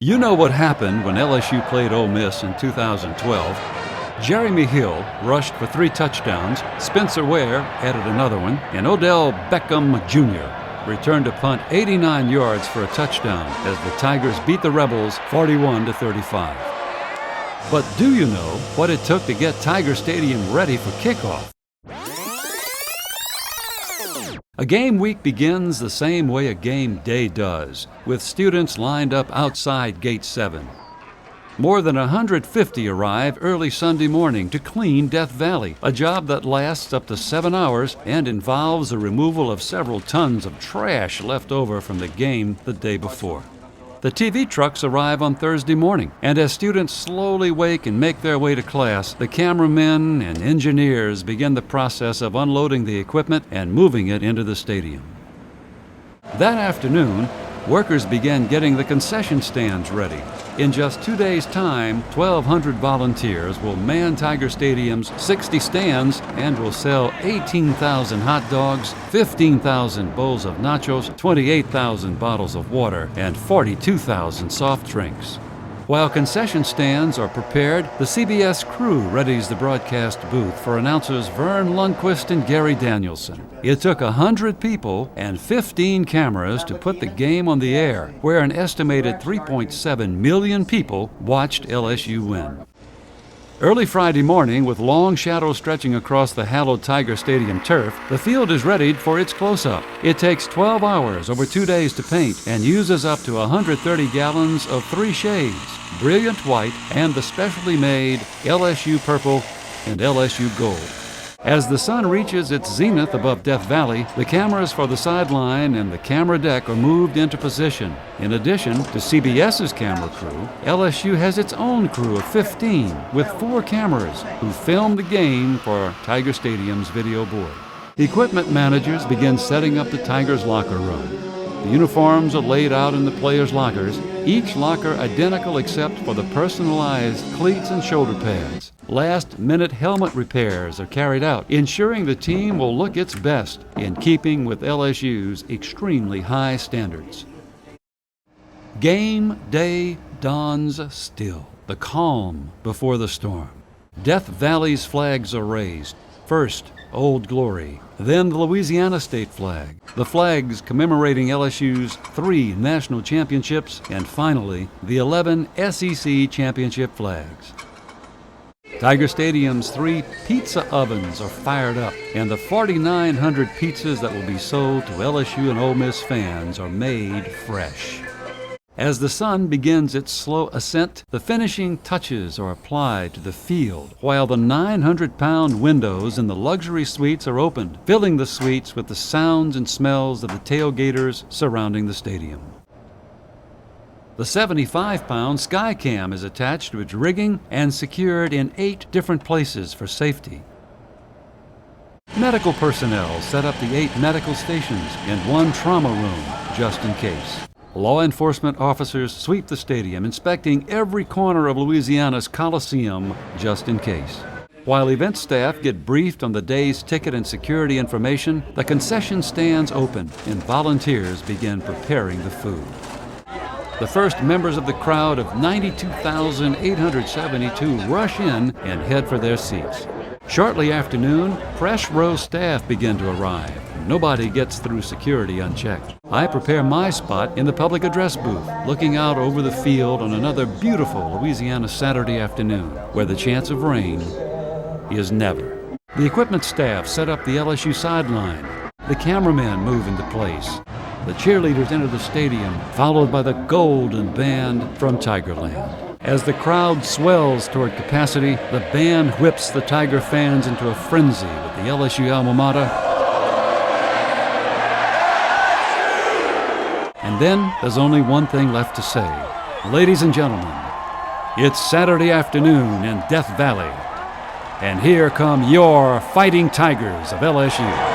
You know what happened when LSU played Ole Miss in 2012. Jeremy Hill rushed for 3 touchdowns, Spencer Ware added another one, and Odell Beckham Jr. returned to punt 89 yards for a touchdown as the Tigers beat the Rebels 41-35. But do you know what it took to get Tiger Stadium ready for kickoff? A game week begins the same way a game day does, with students lined up outside Gate 7. More than 150 arrive early Sunday morning to clean Death Valley, a job that lasts up to 7 hours and involves the removal of several tons of trash left over from the game the day before. The TV trucks arrive on Thursday morning, and as students slowly wake and make their way to class, the cameramen and engineers begin the process of unloading the equipment and moving it into the stadium. That afternoon, workers began getting the concession stands ready. In just 2 days' time, 1,200 volunteers will man Tiger Stadium's 60 stands and will sell 18,000 hot dogs, 15,000 bowls of nachos, 28,000 bottles of water, and 42,000 soft drinks. While concession stands are prepared, the CBS crew readies the broadcast booth for announcers Vern Lundquist and Gary Danielson. It took 100 people and 15 cameras to put the game on the air, where an estimated 3.7 million people watched LSU win. Early Friday morning, with long shadows stretching across the hallowed Tiger Stadium turf, the field is readied for its close-up. It takes 12 hours over 2 days to paint and uses up to 130 gallons of 3 shades, brilliant white and the specially made LSU purple and LSU gold. As the sun reaches its zenith above Death Valley, the cameras for the sideline and the camera deck are moved into position. In addition to CBS's camera crew, LSU has its own crew of 15 with 4 cameras who film the game for Tiger Stadium's video board. Equipment managers begin setting up the Tigers' locker room. The uniforms are laid out in the players' lockers, each locker identical except for the personalized cleats and shoulder pads. Last-minute helmet repairs are carried out, ensuring the team will look its best in keeping with LSU's extremely high standards. Game day dawns still, the calm before the storm. Death Valley's flags are raised. First, Old Glory, then the Louisiana state flag, the flags commemorating LSU's 3 national championships, and finally, the 11 SEC championship flags. Tiger Stadium's 3 pizza ovens are fired up, and the 4,900 pizzas that will be sold to LSU and Ole Miss fans are made fresh. As the sun begins its slow ascent, the finishing touches are applied to the field, while the 900-pound windows in the luxury suites are opened, filling the suites with the sounds and smells of the tailgaters surrounding the stadium. The 75-pound Skycam is attached to its rigging and secured in 8 different places for safety. Medical personnel set up the 8 medical stations and 1 trauma room, just in case. Law enforcement officers sweep the stadium, inspecting every corner of Louisiana's Coliseum, just in case. While event staff get briefed on the day's ticket and security information, the concession stands open and volunteers begin preparing the food. The first members of the crowd of 92,872 rush in and head for their seats. Shortly after noon, press row staff begin to arrive. Nobody gets through security unchecked. I prepare my spot in the public address booth, looking out over the field on another beautiful Louisiana Saturday afternoon, where the chance of rain is never. The equipment staff set up the LSU sideline. The cameramen move into place. The cheerleaders enter the stadium, followed by the Golden Band from Tigerland. As the crowd swells toward capacity, the band whips the Tiger fans into a frenzy with the LSU alma mater. And then there's only one thing left to say. Ladies and gentlemen, it's Saturday afternoon in Death Valley. And here come your Fighting Tigers of LSU.